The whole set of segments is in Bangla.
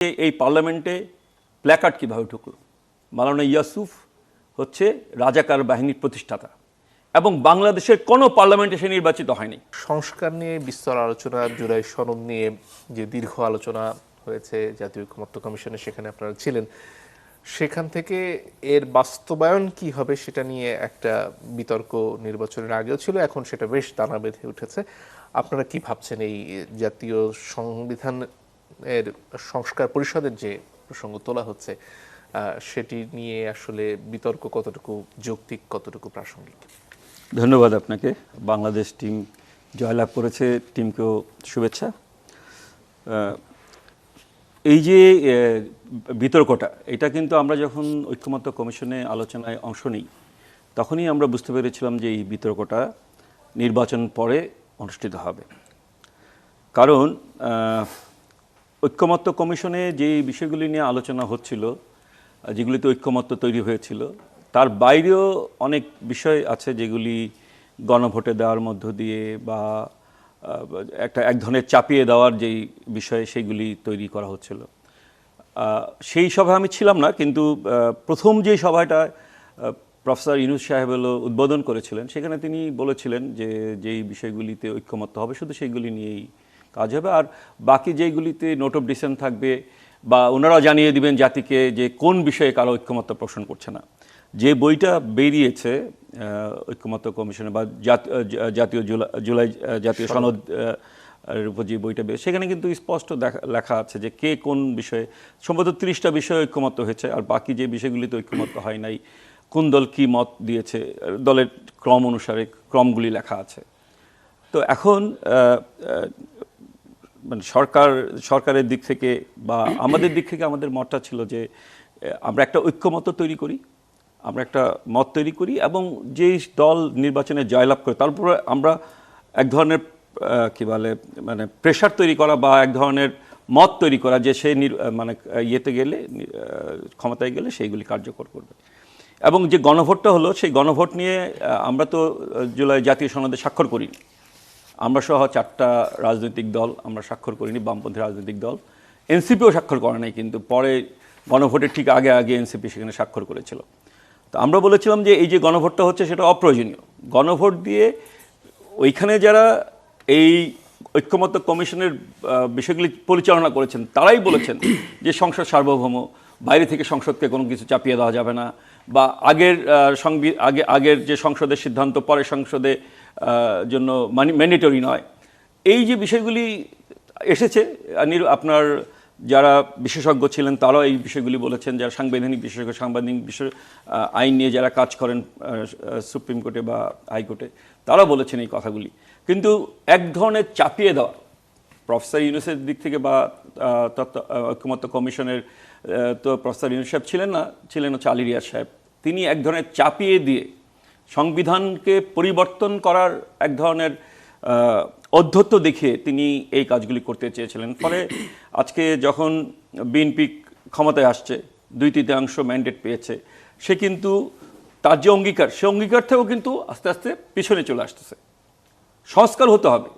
এই পার্লামেন্টে প্ল্যাকার্ড কীভাবে ঢুকল? মাওলানা ইউসুফ হচ্ছে রাজাকার বাহিনীর প্রতিষ্ঠাতা এবং বাংলাদেশের কোনো পার্লামেন্টে সে নির্বাচিত হয়নি। সংস্কার নিয়ে বিস্তর আলোচনা, জুলাই সনদ নিয়ে যে দীর্ঘ আলোচনা হয়েছে জাতীয় ঐকমত্য কমিশনে, সেখানে আপনারা ছিলেন। সেখান থেকে এর বাস্তবায়ন কি হবে সেটা নিয়ে একটা বিতর্ক নির্বাচনের আগেও ছিল, এখন সেটা বেশ দানা বেঁধে উঠেছে। আপনারা কি ভাবছেন এই জাতীয় সংবিধানের সংস্কার পরিষদের যে প্রসঙ্গ তোলা হচ্ছে সেটি নিয়ে আসলে বিতর্ক কতটুকু যৌক্তিক, কতটুকু প্রাসঙ্গিক? ধন্যবাদ আপনাকে। বাংলাদেশ টিম জয়লাভ করেছে, টিমকেও শুভেচ্ছা। এই যে বিতর্কটা, এটা কিন্তু আমরা যখন ঐকমত্য কমিশনে আলোচনায় অংশ নিই তখনই আমরা বুঝতে পেরেছিলাম যে এই বিতর্কটা নির্বাচন পরে অনুষ্ঠিত হবে। কারণ ঐকমত্য কমিশনে যে বিষয়গুলি নিয়ে আলোচনা হচ্ছিল, যেগুলিতে ঐকমত্য তৈরি হয়েছিল, তার বাইরেও অনেক বিষয় আছে যেগুলি গণভোটে দেওয়ার মধ্য দিয়ে বা এক ধরনের চাপিয়ে দেওয়ার যেই বিষয়, সেইগুলি তৈরি করা হচ্ছিল। সেই সভায় আমি ছিলাম না, কিন্তু প্রথম যে সভাটা প্রফেসর ইউনূস সাহেব উদ্বোধন করেছিলেন, সেখানে তিনি বলেছিলেন যে যেই বিষয়গুলিতে ঐকমত্য হবে শুধু সেইগুলি নিয়েই কাজ হবে, আর বাকি যেইগুলিতে নোট অফ ডিসেন্ট থাকবে বা ওনারাও জানিয়ে দিবেন জাতিকে যে কোন বিষয়ে কারো ঐকমত্য পোষণ করছে না। যে বইটা বেরিয়েছে ঐকমত্য কমিশনে বা জাতীয় জুলাই জাতীয় সনদ উপর যে বইটা বেরিয়েছে, সেখানে কিন্তু স্পষ্ট লেখা আছে যে কে কোন বিষয়ে, সম্ভবত 30টা বিষয়ে ঐকমত্য হয়েছে, আর বাকি যে বিষয়গুলিতে ঐকমত্য হয় নাই, কোন দল কী মত দিয়েছে, দলের ক্রম অনুসারে ক্রমগুলি লেখা আছে। তো এখন মানে সরকারের দিক থেকে বা আমাদের দিক থেকে আমাদের মতটা ছিল যে আমরা একটা ঐক্যমত্য তৈরি করি, আমরা একটা মত তৈরি করি, এবং যেই দল নির্বাচনে জয়লাভ করে তারপরে আমরা এক ধরনের কী বলে মানে প্রেশার তৈরি করা বা এক ধরনের মত তৈরি করা যে সে মানে ইয়েতে গেলে, ক্ষমতায় গেলে সেইগুলি কার্যকর করবে। এবং যে গণভোটটা হলো, সেই গণভোট নিয়ে আমরা তো জুলাই জাতীয় সনদে স্বাক্ষর করিনি। আমরা সহ 4টা রাজনৈতিক দল আমরা স্বাক্ষর করিনি, বামপন্থী রাজনৈতিক দল। এনসিপিও স্বাক্ষর করে নাই, কিন্তু পরে গণভোটের ঠিক আগে আগে এনসিপি সেখানে স্বাক্ষর করেছিল। তো আমরা বলেছিলাম যে এই যে গণভোটটা হচ্ছে সেটা অপ্রয়োজনীয়। গণভোট দিয়ে ওইখানে যারা এই ঐকমত্য কমিশনের বিষয়গুলি পরিচালনা করেছেন তারাই বলেছেন যে সংসদ সার্বভৌম, বাইরে থেকে সংসদকে কোনো কিছু চাপিয়ে দেওয়া যাবে না, বা আগের যে সংসদের সিদ্ধান্ত পরে সংসদে জন্য ম্যান্ডেটরি নয়। এই যে বিষয়গুলি এসেছে, আপনার যারা বিশেষজ্ঞ ছিলেন তারাও এই বিষয়গুলি বলেছেন, যারা সাংবিধানিক বিশেষজ্ঞ, সাংবিধানিক বিষয় আইন নিয়ে যারা কাজ করেন সুপ্রিম কোর্টে বা হাইকোর্টে, তারাও বলেছেন এই কথাগুলি। কিন্তু এক ধরনের চাপিয়ে দেওয়া প্রফেসর ইউনূসের দিক থেকে বা ঐকমত্য কমিশনের, তো প্রফেসর ইউনূস সাহেব ছিলেন না, ছিলেন হচ্ছে আলী রিয়াজ সাহেব, তিনি এক ধরনের চাপিয়ে দিয়ে সংবিধানকে পরিবর্তন করার এক ধরনের অধ্যত্ব দেখিয়ে তিনি এই কাজগুলি করতে চেয়েছিলেন। ফলে আজকে যখন বিএনপি ক্ষমতায় আসছে, 2/3 ম্যান্ডেট পেয়েছে, সে কিন্তু তার যে অঙ্গীকার, সে অঙ্গীকার থেকেও কিন্তু আস্তে আস্তে পিছনে চলে আসতেছে। সংস্কার হতে হবে।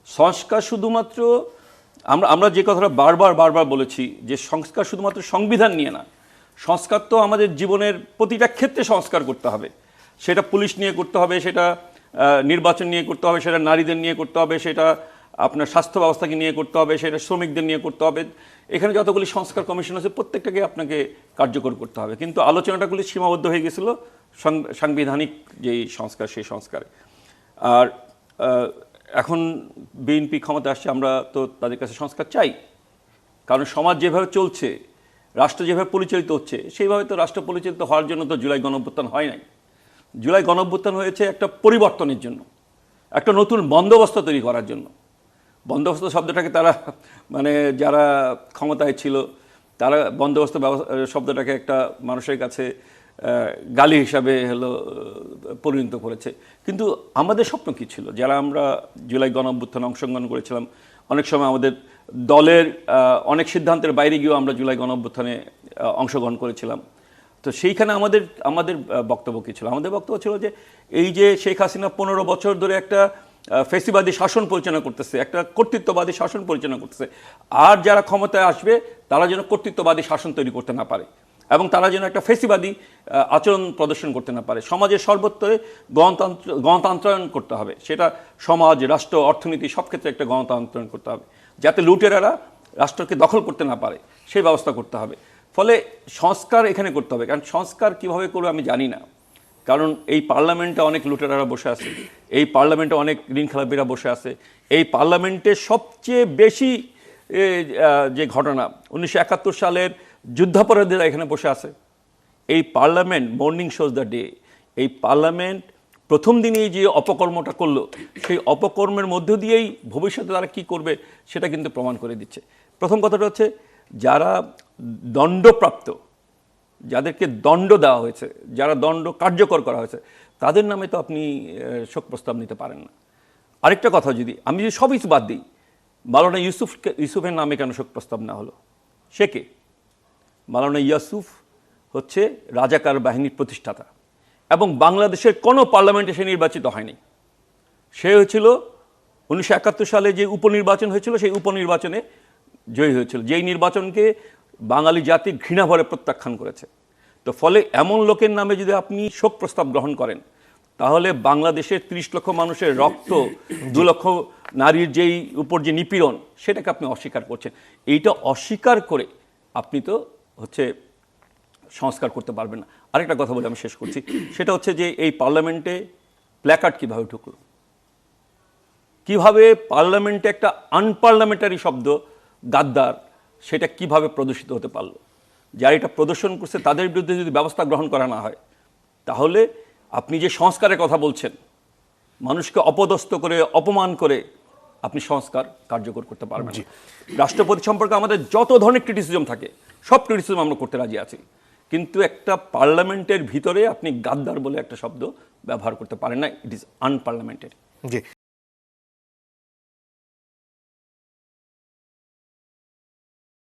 সংস্কার শুধুমাত্র আমরা যে কথাটা বারবার বলেছি যে সংস্কার শুধুমাত্র সংবিধান নিয়ে না, সংস্কার তো আমাদের জীবনের প্রতিটা ক্ষেত্রে সংস্কার করতে হবে। সেটা পুলিশ নিয়ে করতে হবে, সেটা নির্বাচন নিয়ে করতে হবে, সেটা নারীদের নিয়ে করতে হবে, সেটা আপনার স্বাস্থ্য ব্যবস্থাকে নিয়ে করতে হবে, সেটা শ্রমিকদের নিয়ে করতে হবে। এখানে যতগুলি সংস্কার কমিশন আছে প্রত্যেকটাকে আপনাকে কার্যকর করতে হবে। কিন্তু আলোচনাটাগুলি সীমাবদ্ধ হয়ে গেছিল সাংবিধানিক যেই সংস্কার, সেই সংস্কারে। আর এখন বিএনপি ক্ষমতা আসছে, আমরা তো তাদের কাছে সংস্কার চাই। কারণ সমাজ যেভাবে চলছে, রাষ্ট্র যেভাবে পরিচালিত হচ্ছে, সেইভাবে তো রাষ্ট্র পরিচালিত হওয়ার জন্য তো জুলাই গণঅভ্যুত্থান হয় নাই। জুলাই গণঅভ্যুত্থান হয়েছে একটা পরিবর্তনের জন্য, একটা নতুন বন্দোবস্ত তৈরি করার জন্য। বন্দোবস্ত শব্দটাকে তারা মানে যারা ক্ষমতায় ছিল তারা বন্দোবস্ত শব্দটাকে একটা মানুষের কাছে গালি হিসাবে পরিণত করেছে। কিন্তু আমাদের স্বপ্ন কী ছিল, যারা আমরা জুলাই গণঅভ্যুত্থানে অংশগ্রহণ করেছিলাম, অনেক সময় আমাদের দলের অনেক সিদ্ধান্তের বাইরে গিয়েও আমরা জুলাই গণঅভ্যুত্থানে অংশগ্রহণ করেছিলাম। তো সেইখানে আমাদের বক্তব্য কী ছিল? আমাদের বক্তব্য ছিল যে এই যে শেখ হাসিনা 15 বছর ধরে একটা ফেসিবাদী শাসন পরিচালনা করতেছে, একটা কর্তৃত্ববাদী শাসন পরিচালনা করতেছে। আর যারা ক্ষমতায় আসবে তারা যেন কর্তৃত্ববাদী শাসন তৈরি করতে না পারে এবং তারা যেন একটা ফেসিবাদী আচরণ প্রদর্শন করতে না পারে। সমাজের সর্বত্রে গণতন্ত্রায়ন করতে হবে, সেটা সমাজ, রাষ্ট্র, অর্থনীতি সব ক্ষেত্রে একটা গণতন্ত্রায়ন করতে হবে, যাতে লুটেরারা রাষ্ট্রকে দখল করতে না পারে সেই ব্যবস্থা করতে হবে। ফলে সংস্কার এখানে করতে হবে, কারণ সংস্কার কিভাবে করবে আমি জানি না, কারণ এই পার্লামেন্টে অনেক লুটেরারা বসে আছে, এই পার্লামেন্টে অনেক ঋণ খেলাপিরা বসে আছে, এই পার্লামেন্টে সবচেয়ে বেশি যে ঘটনা 1971 সালের যুদ্ধাপরাধীরা এখানে বসে আছে। এই parliament morning shows the day, এই পার্লামেন্ট প্রথম দিনেই যে অপকর্মটা করলো সেই অপকর্মের মধ্য দিয়েই ভবিষ্যতে তারা কী করবে সেটা কিন্তু প্রমাণ করে দিচ্ছে। প্রথম কথাটা হচ্ছে যারা দণ্ডপ্রাপ্ত, যাদেরকে দণ্ড দেওয়া হয়েছে, যারা দণ্ড কার্যকর করা হয়েছে, তাদের নামে তো আপনি শোক প্রস্তাব নিতে পারেন না। আরেকটা কথা, যদি আমি যদি সব কিছু বাদ দিই, মাওলানা ইউসুফের নামে কেন শোক প্রস্তাব না হলো? সে কে? মাওলানা ইউসুফ হচ্ছে রাজাকার বাহিনীর প্রতিষ্ঠাতা এবং বাংলাদেশের কোনো পার্লামেন্টে সে নির্বাচিত হয়নি। সে হয়েছিল 1971 সালে যে উপনির্বাচন হয়েছিল, সেই উপনির্বাচনে জয়ী হয়েছিল, যেই নির্বাচনকে বাঙালি জাতি ঘৃণাভরে প্রত্যাখ্যান করেছে। তো ফলে এমন লোকের নামে যদি আপনি শোক প্রস্তাব গ্রহণ করেন, তাহলে বাংলাদেশের 30 লক্ষ মানুষের রক্ত, 2 লক্ষ নারীর যেই উপর যে নিপীড়ন, সেটাকে আপনি অস্বীকার করছেন। এইটা অস্বীকার করে আপনি তো হচ্ছে সংস্কার করতে পারবেন না। আরেকটা কথা বলে আমি শেষ করছি, সেটা হচ্ছে যে এই পার্লামেন্টে প্ল্যাকার্ড কিভাবে ঢুকলো, কিভাবে পার্লামেন্টে একটা আনপার্লামেন্টারি শব্দ গাদ্দার, সেটা কিভাবে প্রদর্শিত হতে পারলো? যারা এটা প্রদর্শন করছে তাদের বিরুদ্ধে যদি ব্যবস্থা গ্রহণ করা না হয়, তাহলে আপনি যে সংস্কারের কথা বলছেন, মানুষকে অপদস্থ করে, অপমান করে আপনি সংস্কার কার্যকর করতে পারবেন না। রাষ্ট্রপতি সম্পর্কে আমাদের যত ধরনের ক্রিটিসিজম থাকে, সব ক্রিটিসিজম আমরা করতে রাজি আছি, কিন্তু একটা পার্লামেন্টের ভিতরে আপনি গাদ্দার বলে একটা শব্দ ব্যবহার করতে পারেন না। It is unparliamentary. জি।